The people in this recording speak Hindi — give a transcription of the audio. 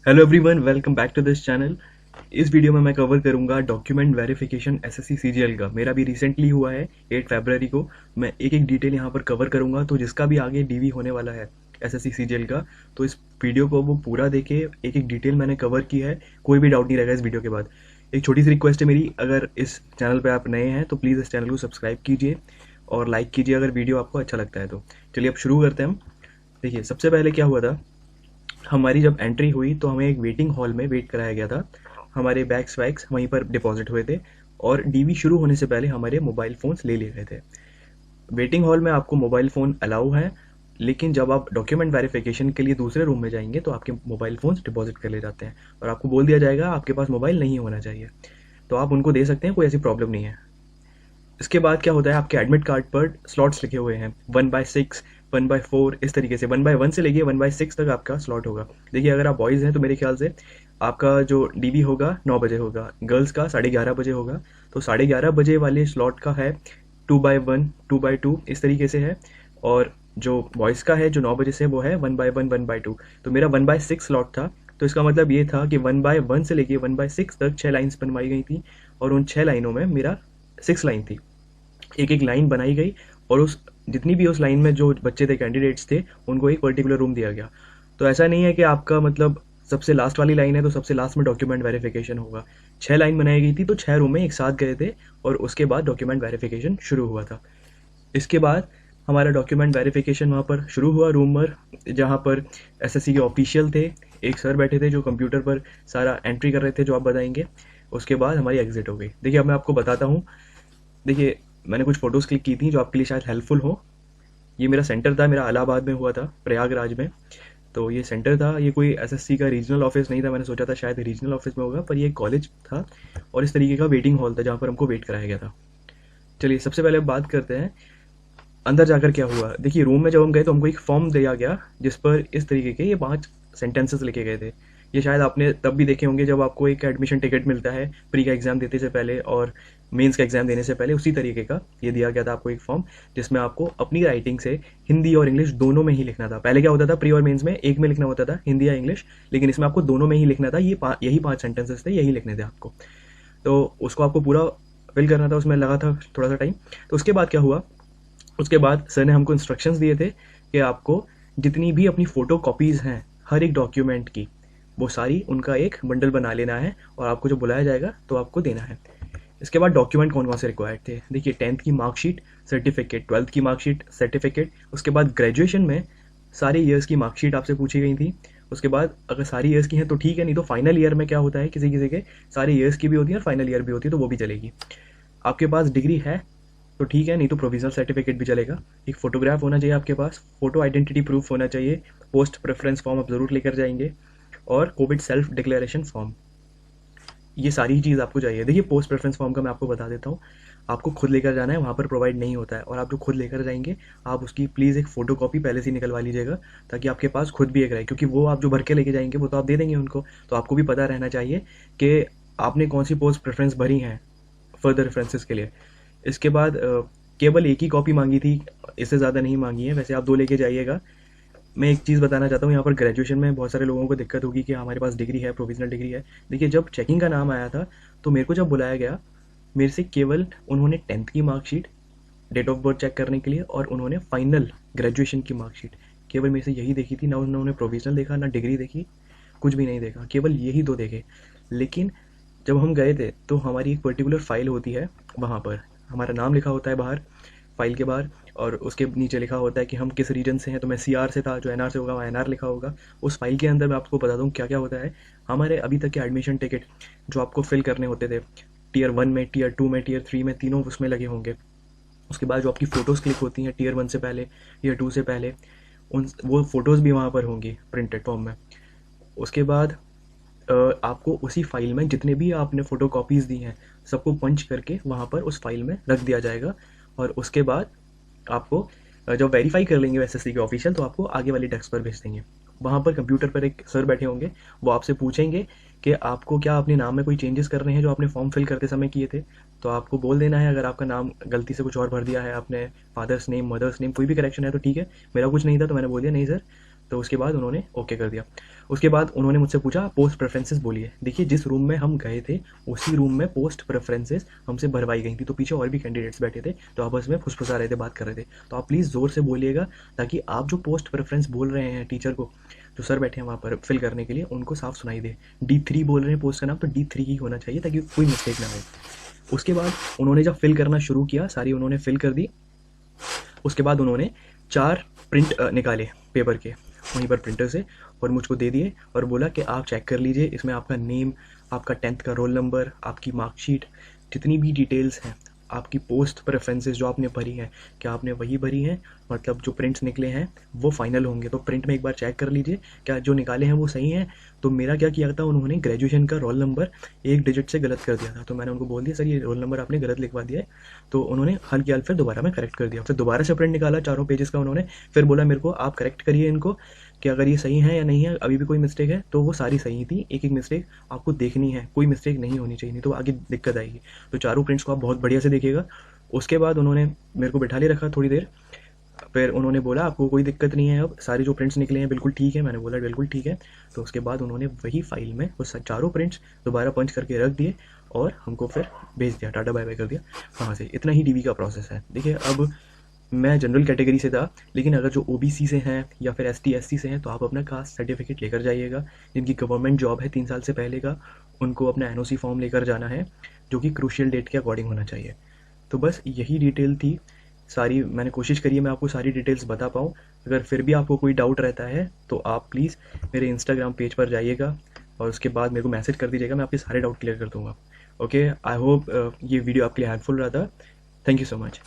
Hello everyone, welcome back to this channel. इस वीडियो में मैं कवर करूंगा डॉक्यूमेंट वेरिफिकेशन एसएससी सीजीएल का। मेरा भी रिसेंटली हुआ है 8 फरवरी को। मैं एक एक डिटेल यहाँ पर कवर करूंगा, तो जिसका भी आगे डीवी होने वाला है एसएससी सीजीएल का, तो इस वीडियो को वो पूरा देखे। एक एक डिटेल मैंने कवर की है, कोई भी डाउट नहीं रहेगा इस वीडियो के बाद। एक छोटी सी रिक्वेस्ट है मेरी, अगर इस चैनल पर आप नए हैं तो प्लीज़ इस चैनल को सब्सक्राइब कीजिए और लाइक कीजिए अगर वीडियो आपको अच्छा लगता है तो। चलिए अब शुरू करते हैं हम। देखिए, सबसे पहले क्या हुआ था, हमारी जब एंट्री हुई तो हमें एक वेटिंग हॉल में वेट कराया गया था। हमारे बैग्स वैग्स वहीं पर डिपॉजिट हुए थे और डीवी शुरू होने से पहले हमारे मोबाइल फ़ोन्स ले लिए गए थे। वेटिंग हॉल में आपको मोबाइल फ़ोन अलाउ है, लेकिन जब आप डॉक्यूमेंट वेरिफिकेशन के लिए दूसरे रूम में जाएंगे तो आपके मोबाइल फ़ोन्स डिपॉजिट कर ले जाते हैं और आपको बोल दिया जाएगा आपके पास मोबाइल नहीं होना चाहिए। तो आप उनको दे सकते हैं, कोई ऐसी प्रॉब्लम नहीं है। इसके बाद क्या होता है, आपके एडमिट कार्ड पर स्लॉट्स लिखे हुए हैं 1/6, 1/4, इस तरीके से 1/1 से लेके 1/6 तक आपका स्लॉट होगा। देखिए, अगर आप बॉयज़ हैं तो मेरे ख्याल से आपका जो डीवी होगा 9 बजे होगा, गर्ल्स का 11:30 बजे होगा। तो 11:30 बजे वाले स्लॉट का है 2/1, 2/2 इस तरीके से है। और जो बॉयज़ का है जो 9 बजे से, वो है 1/1, 1/2। तो मेरा 1/6 स्लॉट था। तो इसका मतलब ये था कि 1/1 से लेके 1/6 तक 6 लाइन्स बनवाई गई थी और उन 6 लाइनों में मेरा 6 लाइन थी। एक एक लाइन बनाई गई और उस जितनी भी उस लाइन में जो बच्चे थे, कैंडिडेट्स थे, उनको एक पर्टिकुलर रूम दिया गया। तो ऐसा नहीं है कि आपका मतलब सबसे लास्ट वाली लाइन है तो सबसे लास्ट में डॉक्यूमेंट वेरिफिकेशन होगा। 6 लाइन बनाई गई थी तो 6 रूम में एक साथ गए थे और उसके बाद डॉक्यूमेंट वेरिफिकेशन शुरू हुआ था। इसके बाद हमारा डॉक्यूमेंट वेरिफिकेशन वहाँ पर शुरू हुआ रूम पर, जहाँ पर एसएससी के ऑफिशियल थे। एक सर बैठे थे जो कंप्यूटर पर सारा एंट्री कर रहे थे जो आप बताएंगे। उसके बाद हमारी एग्जिट हो गई। देखिए, अब मैं आपको बताता हूँ। देखिए, मैंने कुछ फ़ोटोज़ क्लिक की थी जो आपके लिए शायद हेल्पफुल हो। ये मेरा सेंटर था, मेरा इलाहाबाद में हुआ था, प्रयागराज में। तो ये सेंटर था, ये कोई एसएससी का रीजनल ऑफिस नहीं था। मैंने सोचा था शायद रीजनल ऑफिस में होगा, पर ये कॉलेज था और इस तरीके का वेटिंग हॉल था जहाँ पर हमको वेट कराया गया था। चलिए, सबसे पहले बात करते हैं अंदर जाकर क्या हुआ। देखिए, रूम में जब हम गए तो हमको एक फॉर्म दिया गया जिस पर इस तरीके के ये 5 सेंटेंसेस लिखे गए थे। ये शायद आपने तब भी देखे होंगे जब आपको एक एडमिशन टिकट मिलता है प्री का एग्ज़ाम देने से पहले और मेंस का एग्ज़ाम देने से पहले। उसी तरीके का ये दिया गया था आपको एक फॉर्म, जिसमें आपको अपनी राइटिंग से हिंदी और इंग्लिश दोनों में ही लिखना था। पहले क्या होता था, प्री और मेंस में एक में लिखना होता था, हिंदी या इंग्लिश, लेकिन इसमें आपको दोनों में ही लिखना था। यही 5 सेंटेंसेस थे, यही लिखने थे आपको। तो उसको आपको पूरा फिल करना था, उसमें लगा था थोड़ा सा टाइम। तो उसके बाद क्या हुआ, उसके बाद सर ने हमको इंस्ट्रक्शंस दिए थे कि आपको जितनी भी अपनी फ़ोटो कॉपीज़ हैं हर एक डॉक्यूमेंट की, वो सारी उनका एक बंडल बना लेना है और आपको जो बुलाया जाएगा तो आपको देना है। इसके बाद डॉक्यूमेंट कौन कौन से रिक्वायर्ड थे, देखिए 10th की मार्कशीट, सर्टिफिकेट, 12th की मार्कशीट, सर्टिफिकेट। उसके बाद ग्रेजुएशन में सारे ईयर्स की मार्कशीट आपसे पूछी गई थी। उसके बाद अगर सारी ईयर्स की हैं तो ठीक है, नहीं तो फाइनल ईयर में क्या होता है, किसी किसी के सारे ईयर्स की भी होती है और फाइनल ईयर भी होती है, तो वो भी चलेगी। आपके पास डिग्री है तो ठीक है, नहीं तो प्रोविजनल सर्टिफिकेट भी चलेगा। एक फ़ोटोग्राफ होना चाहिए आपके पास, फ़ोटो आइडेंटिटी प्रूफ होना चाहिए। पोस्ट प्रेफरेंस फॉर्म आप ज़रूर लेकर जाएंगे और कोविड सेल्फ डिक्लेरेशन फॉर्म, ये सारी चीज़ आपको चाहिए। देखिए, पोस्ट प्रेफरेंस फॉर्म का मैं आपको बता देता हूँ, आपको खुद लेकर जाना है, वहाँ पर प्रोवाइड नहीं होता है। और आप जो खुद लेकर जाएंगे, आप उसकी प्लीज़ एक फ़ोटो कॉपी पहले से निकलवा लीजिएगा, ताकि आपके पास खुद भी एक रहे, क्योंकि वो आप जो भर के लेके जाएंगे वो तो आप दे देंगे उनको, तो आपको भी पता रहना चाहिए कि आपने कौन सी पोस्ट प्रेफरेंस भरी हैं फर्दर रेफरेंसेस के लिए। इसके बाद केवल एक ही कॉपी मांगी थी, इससे ज़्यादा नहीं मांगी है। वैसे आप 2 लेके जाइएगा। मैं एक चीज़ बताना चाहता हूँ, यहाँ पर ग्रेजुएशन में बहुत सारे लोगों को दिक्कत होगी कि हमारे पास डिग्री है, प्रोविजनल डिग्री है। देखिए, जब चेकिंग का नाम आया था तो मेरे को जब बुलाया गया, मेरे से केवल उन्होंने 10th की marksheet, date of birth check करने के लिए, और उन्होंने फाइनल ग्रेजुएशन की मार्कशीट केवल मेरे से यही देखी थी। ना उन्होंने प्रोविजनल देखा, ना डिग्री देखी, कुछ भी नहीं देखा, केवल यही 2 देखे। लेकिन जब हम गए थे तो हमारी एक पर्टिकुलर फ़ाइल होती है, वहाँ पर हमारा नाम लिखा होता है बाहर, फाइल के बाहर, और उसके नीचे लिखा होता है कि हम किस रीजन से हैं। तो मैं सीआर से था, जो एनआर से होगा वहाँ एनआर लिखा होगा। उस फाइल के अंदर मैं आपको बता दूँ क्या क्या होता है। हमारे अभी तक के एडमिशन टिकट जो आपको फिल करने होते थे, टीयर 1 में, टीयर 2 में, टीयर 3 में, तीनों उसमें लगे होंगे। उसके बाद जो आपकी फ़ोटोज़ क्लिक होती हैं टीयर 1 से पहले, टीयर 2 से पहले, उन वो फ़ोटोज़ भी वहाँ पर होंगी प्रिंटेड फॉर्म में। उसके बाद आपको उसी फाइल में जितने भी आपने फ़ोटो कॉपीज़ दी हैं, सबको पंच करके वहाँ पर उस फाइल में रख दिया जाएगा। और उसके बाद आपको जब वेरीफाई कर लेंगे एसएससी के ऑफिशियल, तो आपको आगे वाली डेस्क पर भेज देंगे। वहाँ पर कंप्यूटर पर एक सर बैठे होंगे, वो आपसे पूछेंगे कि आपको क्या अपने नाम में कोई चेंजेस करने हैं जो आपने फॉर्म फिल करते समय किए थे। तो आपको बोल देना है, अगर आपका नाम गलती से कुछ और भर दिया है आपने, फादर्स नेम, मदर्स नेम, कोई भी करेक्शन है तो ठीक है। मेरा कुछ नहीं था तो मैंने बोल दिया नहीं सर, तो उसके बाद उन्होंने ओके कर दिया। उसके बाद उन्होंने मुझसे पूछा पोस्ट प्रेफरेंसेस बोलिए। देखिए जिस रूम में हम गए थे उसी रूम में पोस्ट प्रेफरेंसेस हमसे भरवाई गई थी, तो पीछे और भी कैंडिडेट्स बैठे थे तो आपस में फुसफुसा रहे थे, बात कर रहे थे। तो आप प्लीज़ ज़ोर से बोलिएगा ताकि आप जो पोस्ट प्रेफरेंस बोल रहे हैं टीचर को, जो सर बैठे हैं वहाँ पर फिल करने के लिए, उनको साफ सुनाई दे। D3 बोल रहे हैं पोस्ट का नाम, तो D3 ही होना चाहिए ताकि कोई मिस्टेक ना हो। उसके बाद उन्होंने जब फिल करना शुरू किया, सारी उन्होंने फिल कर दी। उसके बाद उन्होंने 4 प्रिंट निकाले पेपर के वहीं पर प्रिंटर से और मुझको दे दिए और बोला कि आप चेक कर लीजिए, इसमें आपका नेम, आपका 10th का रोल नंबर, आपकी मार्कशीट, जितनी भी डिटेल्स हैं, आपकी पोस्ट प्रेफरेंसेस जो आपने भरी हैं, क्या आपने वही भरी हैं, मतलब जो प्रिंट्स निकले हैं वो फाइनल होंगे। तो प्रिंट में एक बार चेक कर लीजिए क्या जो निकाले हैं वो सही हैं। तो मेरा क्या किया था, उन्होंने ग्रेजुएशन का रोल नंबर एक डिजिट से गलत कर दिया था, तो मैंने उनको बोल दिया सर ये रोल नंबर आपने गलत लिखवा दिया है। तो उन्होंने हल किया, फिर दोबारा मैं करेक्ट कर दिया। फिर दोबारा से प्रिंट निकाला 4 पेजेस का उन्होंने, फिर बोला मेरे को आप करेक्ट करिए इनको कि अगर ये सही है या नहीं है, अभी भी कोई मिस्टेक है। तो वो सारी सही थी, एक एक मिस्टेक आपको देखनी है, कोई मिस्टेक नहीं होनी चाहिए, नहीं तो आगे दिक्कत आएगी। तो चारों प्रिंट्स को आप बहुत बढ़िया से देखिएगा। उसके बाद उन्होंने मेरे को बिठा ले रखा थोड़ी देर, फिर उन्होंने बोला आपको कोई दिक्कत नहीं है, अब सारे जो प्रिंट्स निकले हैं बिल्कुल ठीक है। मैंने बोला बिल्कुल ठीक है। तो उसके बाद उन्होंने वही फाइल में वो चारों प्रिंट्स दोबारा पंच करके रख दिए और हमको फिर भेज दिया, टाटा बाय बाय कर दिया वहाँ से। इतना ही डीवी का प्रोसेस है। देखिए अब मैं जनरल कैटेगरी से था, लेकिन अगर जो ओबीसी से हैं या फिर एसटी एससी से हैं तो आप अपना कास्ट सर्टिफिकेट लेकर जाइएगा। जिनकी गवर्नमेंट जॉब है 3 साल से पहले का, उनको अपना एनओसी फॉर्म लेकर जाना है जो कि क्रूशियल डेट के अकॉर्डिंग होना चाहिए। तो बस यही डिटेल थी सारी। मैंने कोशिश करी है मैं आपको सारी डिटेल्स बता पाऊँ। अगर फिर भी आपको कोई डाउट रहता है तो आप प्लीज़ मेरे इंस्टाग्राम पेज पर जाइएगा और उसके बाद मेरे को मैसेज कर दीजिएगा, मैं आपके सारे डाउट क्लियर कर दूँगा। ओके, आई होप ये वीडियो आपके लिए हेल्पफुल रहा था। Thank you so much.